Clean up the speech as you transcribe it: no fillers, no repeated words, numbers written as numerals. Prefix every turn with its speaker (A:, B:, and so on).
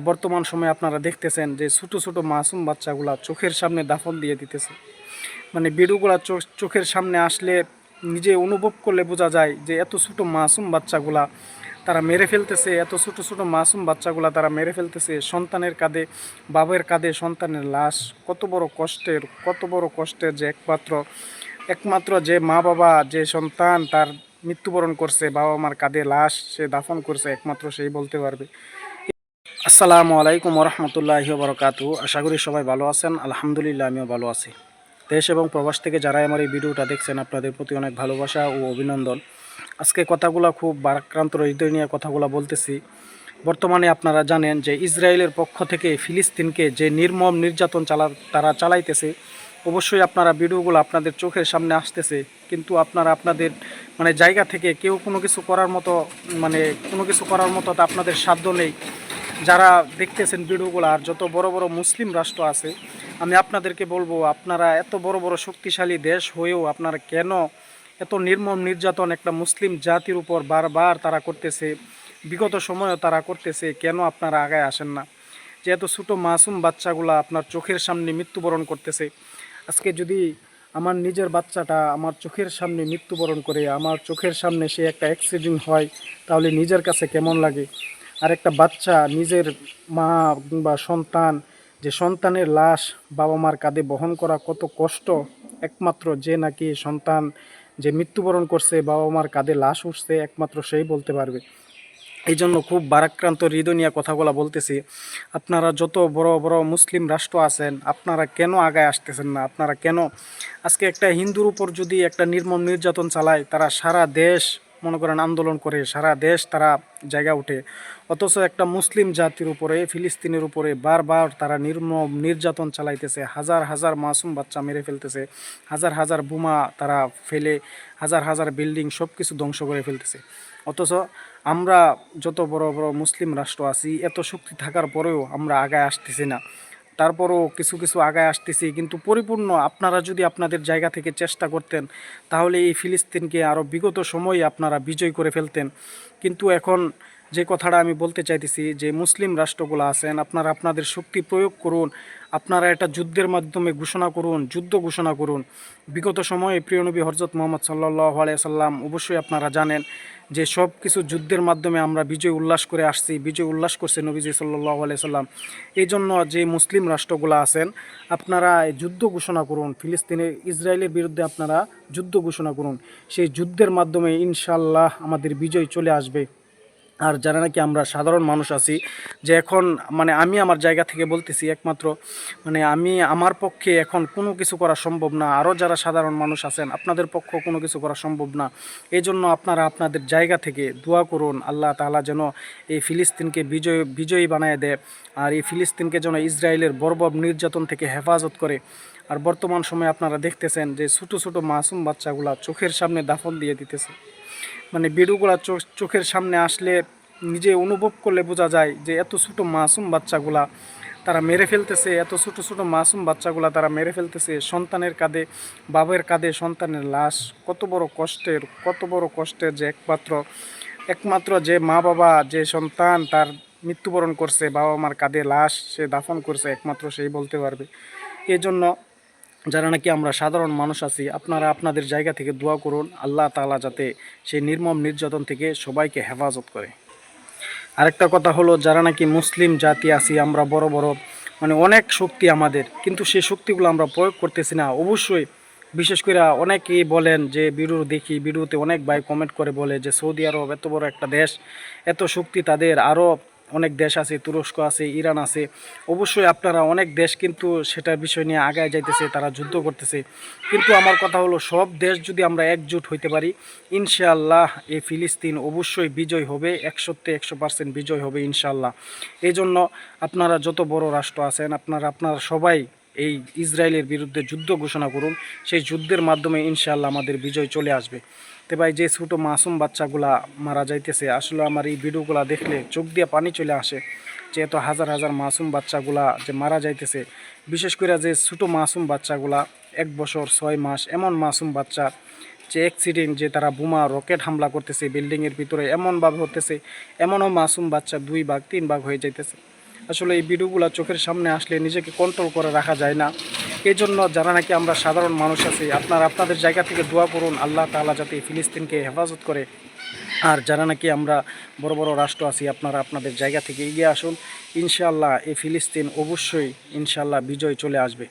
A: বর্তমান সময়ে আপনারা দেখতেছেন যে ছোট ছোট মাসুম বাচ্চাগুলা চোখের সামনে দাফন দিয়ে দিতেছে। মানে ভিডিওগুলা চোখের সামনে আসলে নিজে অনুভব করলে বোঝা যায় যে এত ছোট মাসুম বাচ্চাগুলা তারা মেরে ফেলতেছে, এত ছোট ছোট মাসুম বাচ্চাগুলা তারা মেরে ফেলতেছে। সন্তানের কাঁধে, বাবার কাঁধে সন্তানের লাশ, কত বড় কষ্টের যে একমাত্র যে মা বাবা, যে সন্তান তার মৃত্যুবরণ করছে, বাবা মার কাঁধে লাশ সে দাফন করছে, একমাত্র সেই বলতে পারবে। আসসালামু আলাইকুম রহমতুল্লাহি বরকাতু। আশা করি সবাই ভালো আছেন। আলহামদুলিল্লাহ, আমিও ভালো আছি। দেশ এবং প্রবাস থেকে যারা আমার এই ভিডিওটা দেখছেন, আপনাদের প্রতি অনেক ভালোবাসা ও অভিনন্দন। আজকে কথাগুলো খুব ভারাক্রান্ত হৃদয় নিয়ে কথাগুলো বলতেছি। বর্তমানে আপনারা জানেন যে ইসরায়েলের পক্ষ থেকে ফিলিস্তিনকে যে নির্মম নির্যাতন তারা চালাইতেছে। অবশ্যই আপনারা ভিডিওগুলো আপনাদের চোখের সামনে আসতেছে, কিন্তু আপনারা আপনাদের জায়গা থেকে কেউ কোনো কিছু করার মতো তা আপনাদের সাধ্য নেই। যারা দেখতেছেন ভিডিওগুলো, আর যত বড় বড় মুসলিম রাষ্ট্র আছে, আমি আপনাদেরকে বলবো, আপনারা এত বড় বড় শক্তিশালী দেশ হয়েও আপনারা কেন এত নির্মম নির্যাতন একটা মুসলিম জাতির উপর বারবার তারা করতেছে, বিগত সময়ও তারা করতেছে, কেন আপনারা আগায় আসেন না? যে এত ছোটো মাসুম বাচ্চাগুলা আপনার চোখের সামনে মৃত্যুবরণ করতেছে। আজকে যদি আমার নিজের বাচ্চাটা আমার চোখের সামনে মৃত্যুবরণ করে, আমার চোখের সামনে সে একটা অ্যাক্সিডেন্ট হয়, তাহলে নিজের কাছে কেমন লাগে? আর একটা বাচ্চা, নিজের মা কিংবা সন্তান, যে সন্তানের লাশ বাবা মার কাঁধে বহন করা কত কষ্ট, একমাত্র যে নাকি সন্তান যে মৃত্যুবরণ করছে, বাবা মার কাঁধে লাশ উঠছে, একমাত্র সেই বলতে পারবে। এই জন্য খুব ভারাক্রান্ত হৃদয় নিয়ে কথাগুলো বলতেছি। আপনারা যত বড় বড় মুসলিম রাষ্ট্র আছেন, আপনারা কেন আগায় আসতেছেন না? আপনারা কেন আজকে একটা হিন্দুর উপর যদি একটা নির্মম নির্যাতন চালায়, তারা সারা দেশ মনে করেন আন্দোলন করে, সারা দেশ তারা জায়গা উঠে, অথচ একটা মুসলিম জাতির উপরে, ফিলিস্তিনের উপরে বারবার তারা নির্মম নির্যাতন চালাইতেছে, হাজার হাজার মাসুম বাচ্চা মেরে ফেলতেছে, হাজার হাজার বোমা তারা ফেলে, হাজার হাজার বিল্ডিং সব কিছু ধ্বংস করে ফেলতেছে। অথচ আমরা যত বড় বড় মুসলিম রাষ্ট্র আছি, এত শক্তি থাকার পরেও আমরা আগায় আসতেছি না। তারপরও কিছু কিছু আগায় আসতেছি, কিন্তু পরিপূর্ণ আপনারা যদি আপনাদের জায়গা থেকে চেষ্টা করতেন, তাহলে এই ফিলিস্তিনকে আরও বিগত সময়ে আপনারা বিজয় করে ফেলতেন। কিন্তু এখন যে কথাটা আমি বলতে চাইতেছি, যে মুসলিম রাষ্ট্রগুলো আছেন, আপনারা আপনাদের শক্তি প্রয়োগ করুন, আপনারা এটা যুদ্ধের মাধ্যমে ঘোষণা করুন, যুদ্ধ ঘোষণা করুন। বিগত সময়ে প্রিয় নবী হযরত মুহাম্মদ সাল্লাল্লাহু আলাইহি সাল্লাম, অবশ্যই আপনারা জানেন যে সব কিছু যুদ্ধের মাধ্যমে আমরা বিজয় উল্লাস করে আসছি, বিজয় উল্লাস করছে নবীজি সাল্লাল্লাহু আলাইহি সাল্লাম। এই জন্য যে মুসলিম রাষ্ট্রগুলো আছেন, আপনারা যুদ্ধ ঘোষণা করুন, ফিলিস্তিনে ইসরায়েলের বিরুদ্ধে আপনারা যুদ্ধ ঘোষণা করুন। সেই যুদ্ধের মাধ্যমে ইনশাআল্লাহ আমাদের বিজয় চলে আসবে। আর যারা নাকি আমরা সাধারণ মানুষ আছি, যে এখন আমি আমার জায়গা থেকে বলতেছি, একমাত্র আমি আমার পক্ষে এখন কোনো কিছু করা সম্ভব না। আরও যারা সাধারণ মানুষ আছেন, আপনাদের পক্ষেও কোনো কিছু করা সম্ভব না। এই জন্য আপনারা আপনাদের জায়গা থেকে দোয়া করুন, আল্লাহ তাআলা যেন এই ফিলিস্তিনকে বিজয়ী বানায় দেয়, আর এই ফিলিস্তিনকে যেন ইসরায়েলের বর্বর নির্যাতন থেকে হেফাজত করে। আর বর্তমান সময়ে আপনারা দেখতেছেন যে ছোটো ছোটো মাসুম বাচ্চাগুলা চোখের সামনে দাফন দিয়ে দিতেছে। ভিডিওগুলো চোখের সামনে আসলে নিজে অনুভব করলে বোঝা যায় যে এত ছোটো মাসুম বাচ্চাগুলা তারা মেরে ফেলতেছে, এত ছোটো ছোটো মাসুম বাচ্চাগুলা তারা মেরে ফেলতেছে। সন্তানের কাঁধে, বাবার কাঁধে সন্তানের লাশ, কত বড় কষ্টের যে একমাত্র যে মা বাবা, যে সন্তান তার মৃত্যুবরণ করছে, বাবা মার কাঁধে লাশ সে দাফন করছে, একমাত্র সেই বলতে পারবে। এই জন্য যারা নাকি আমরা সাধারণ মানুষ আছি, আপনারা আপনাদের জায়গা থেকে দোয়া করুন, আল্লাহ তাআলা যাতে সেই নির্মম নির্যাতন থেকে সবাইকে হেফাজত করে। আরেকটা কথা হলো, যারা নাকি মুসলিম জাতি আছি, আমরা বড় বড় অনেক শক্তি আমাদের, কিন্তু সেই শক্তিগুলো আমরা প্রয়োগ করতেছি না। অবশ্যই বিশেষ করে অনেকেই বলেন যে, ভিডিওতে অনেক ভাই কমেন্ট করে বলে যে সৌদি আরব এত বড় একটা দেশ, এত শক্তি তাদের, আরও অনেক দেশ আছে, তুরস্ক আছে, ইরান আছে। অবশ্যই আপনারা অনেক দেশ কিন্তু সেটার বিষয় নিয়ে আগায় যাইতেছে, তারা যুদ্ধ করতেছে। কিন্তু আমার কথা হলো, সব দেশ যদি আমরা একজোট হইতে পারি, ইনশাআল্লাহ এই ফিলিস্তিন অবশ্যই বিজয় হবে, 100% বিজয় হবে ইনশাআল্লাহ। এই জন্য আপনারা যত বড় রাষ্ট্র আছেন, আপনারা সবাই এই ইসরায়েলের বিরুদ্ধে যুদ্ধ ঘোষণা করুন। সেই যুদ্ধের মাধ্যমে ইনশাআল্লাহ আমাদের বিজয় চলে আসবে। তো ভাই, যে ছোটো মাসুম বাচ্চাগুলা মারা যাইতেছে, আসলে আমার এই ভিডিওগুলো দেখলে চোখ দিয়ে পানি চলে আসে, যে এত হাজার হাজার মাসুম বাচ্চাগুলা যে মারা যাইতেছে। বিশেষ করে যে ছোটো মাসুম বাচ্চাগুলা 1 বছর 6 মাস, এমন মাসুম বাচ্চা যে অ্যাক্সিডেন্ট, যে তারা বোমা রকেট হামলা করতেছে বিল্ডিংয়ের ভিতরে, এমনভাবে হতেছে, এমনও মাসুম বাচ্চা 2 ভাগ 3 ভাগ হয়ে যাইতেছে। আসলে এই ভিডিওগুলো চোখের সামনে আসলে নিজেকে কন্ট্রোল করে রাখা যায় না। এই জন্য যারা নাকি আমরা সাধারণ মানুষ আছি, আপনারা আপনাদের জায়গা থেকে দোয়া করুন আল্লাহ তাআলা যাতে ফিলিস্তিনকে হেফাজত করে। আর যারা নাকি আমরা বড় বড় রাষ্ট্র আছি, আপনারা আপনাদের জায়গা থেকে এগিয়ে আসুন। ইনশাআল্লাহ এই ফিলিস্তিন অবশ্যই ইনশাআল্লাহ বিজয় চলে আসবে।